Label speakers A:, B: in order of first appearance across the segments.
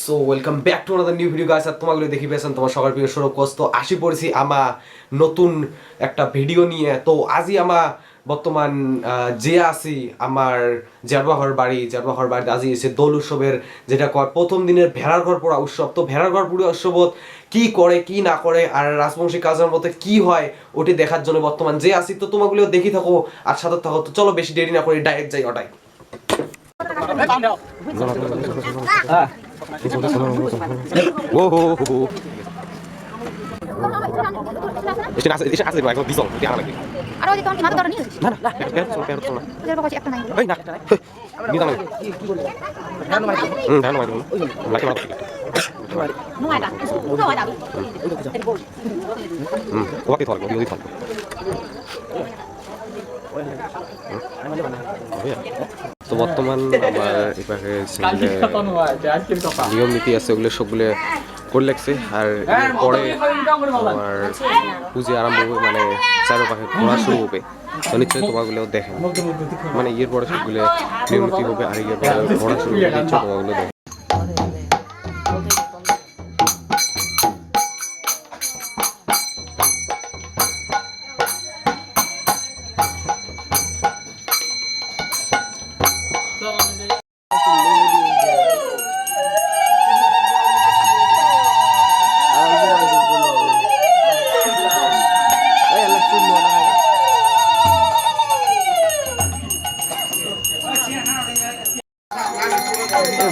A: So welcome back to another new video guys. আর তোমাগুলো দেখি পেয়েছেন তোমার সবার প্রিয় সৌরভ কোচ। তো আসি পড়েছি আমা নতুন একটা ভিডিও নিয়ে। তো আজই আমা বর্তমান যে আছি আমার জারবাহর বাড়িতে আজি এসে দোল উৎসবের যেটা কয় প্রথম দিনের ভেড়ার ঘর পোড়া উৎসব। তো ভেড়ার ঘর পোড়া উৎসবত কি করে কি না করে আর রাজবংশী কাজের মধ্যে কি হয় ওটি দেখার জন্য বর্তমান যে আছি। তো তোমাগুলো দেখি থাকো আর সাথে থাকো। তো চলো বেশি দেরি না করে ডাইরেক্ট যাই ওটাই। Este hace algo visual, dia lagi.
B: Ada di tahun ini ada ni.
A: Nah, per tona.
B: Jadi pokok cek nang.
A: Oi, nah. Ni tang. Dah nomai. Lagi mana?
B: Nomai dah. Nomai dah.
A: Oke thol, oke thol. তো বর্তমান আমার এপাশে নিয়ম নীতি আছে ওগুলো সবগুলো করে লাগছে। আর পরে আমার পুজো আরম্ভ হবে, মানে চারপাশে ঘোরা শুরু হবে। তো নিশ্চয়ই তোমাগুলো দেখেন, মানে ইয়ের পরে সবগুলো নিয়ম নীতি হবে আর ইয়ের পরে ঘোরা শুরু হবে। নিশ্চয় তোমাগুলো দেখেন।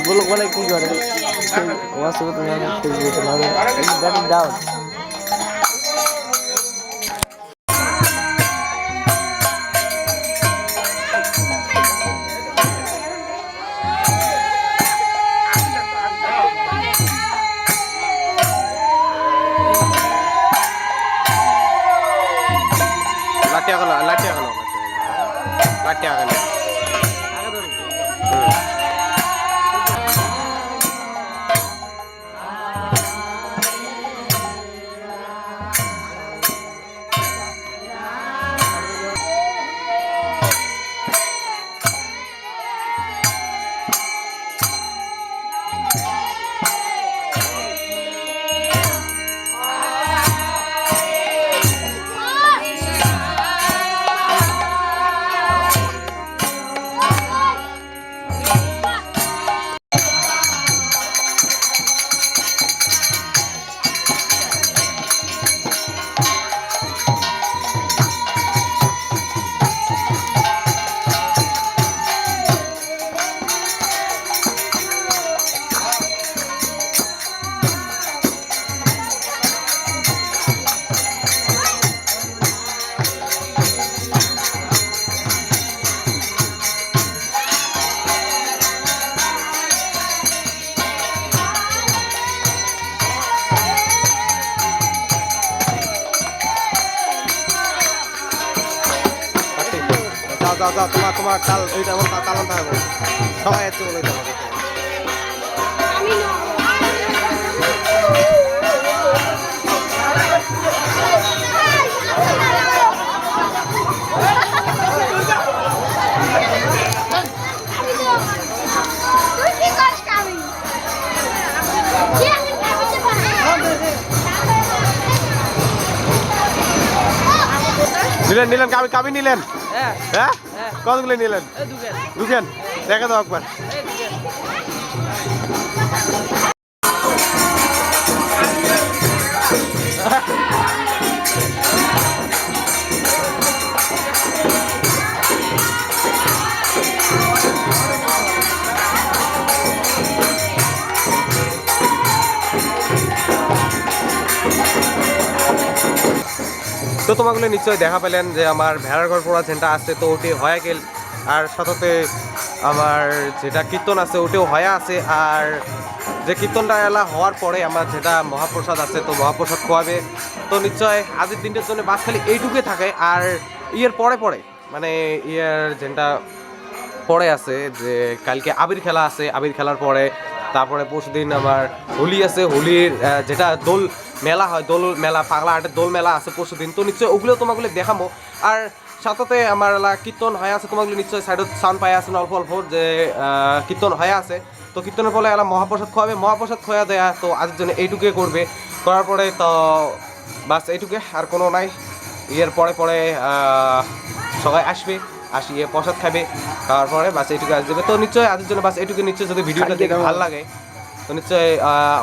C: buluk balik কি করে ওয়াসু তুমি আগে ফেসবুকে তোমাদের দ্যাট ইজ ডাউন
A: লাটিয়া গেল যাও তোমার তাল ওইটা আমার তালান থাকবো সবাই আছে বলে যাবো। নিলেন কাবি নিলেন? হ্যাঁ কতগুলো নিলেন? দুকেন দেখা দাও একবার। তো তোমাগুলো নিশ্চয়ই দেখা পেলেন যে আমার ভেড়ার ঘর পোড়া যেটা আছে তো ওটি হয়ে গেল। আর সাথে আমার যেটা কীর্তন আছে ওটিও হয়ে আছে। আর যে কীর্তনটা এলা হওয়ার পরে আমার যেটা মহাপ্রসাদ আছে তো মহাপ্রসাদ খোয়াবে। তো নিশ্চয় আজকের দিনটার জন্য বাস খালি এইটুকুই থাকে। আর ইয়ের পরে মানে ইয়ের যেটা পরে আছে যে কালকে আবির খেলা আছে, আবির খেলার পরে তারপরে পরশুদিন আমার হোলি আছে, হোলির যেটা দোল মেলা হয়, দোল মেলা পাগলা হাটের দোল মেলা আছে পরশুদিন। তো নিশ্চয়ই ওগুলো তোমাগুলো দেখাবো। আর সাথে আমার কীর্তন হয়ে আছে, তোমাগুলো নিশ্চয়ই সাইডত সাউন্ড পাই আছেন অল্প অল্প যে কীর্তন হয়ে আছে। তো কীর্তনের ফলে এলা মহাপ্রসাদ খোয়াবে, মহাপ্রসাদ খোয়া দেয়া তো আজের জন্য এইটুকুই করবে, করার পরে তো বাস এইটুকুই, আর কোনো নাই। এর পরে পরে সবাই আসবে, আসিয়ে প্রসাদ খাবে, খাওয়ার পরে বাস এইটুকু আস দেবে। তো নিশ্চয়ই আজের জন্য বাস এইটুকু। নিশ্চয়ই যদি ভিডিওটা দেখে ভালো লাগে তো নিশ্চয়ই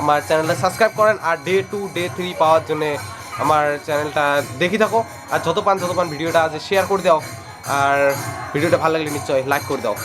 A: আমার চ্যানেলটা সাবস্ক্রাইব করেন, আর ডে 2 ডে 3 পাওয়ার জন্য আমার চ্যানেলটা দেখি থাকো, আর যত পান ভিডিওটা আজ শেয়ার করে দাও, আর ভিডিওটা ভালো লাগলে নিশ্চয়ই লাইক করে দাও।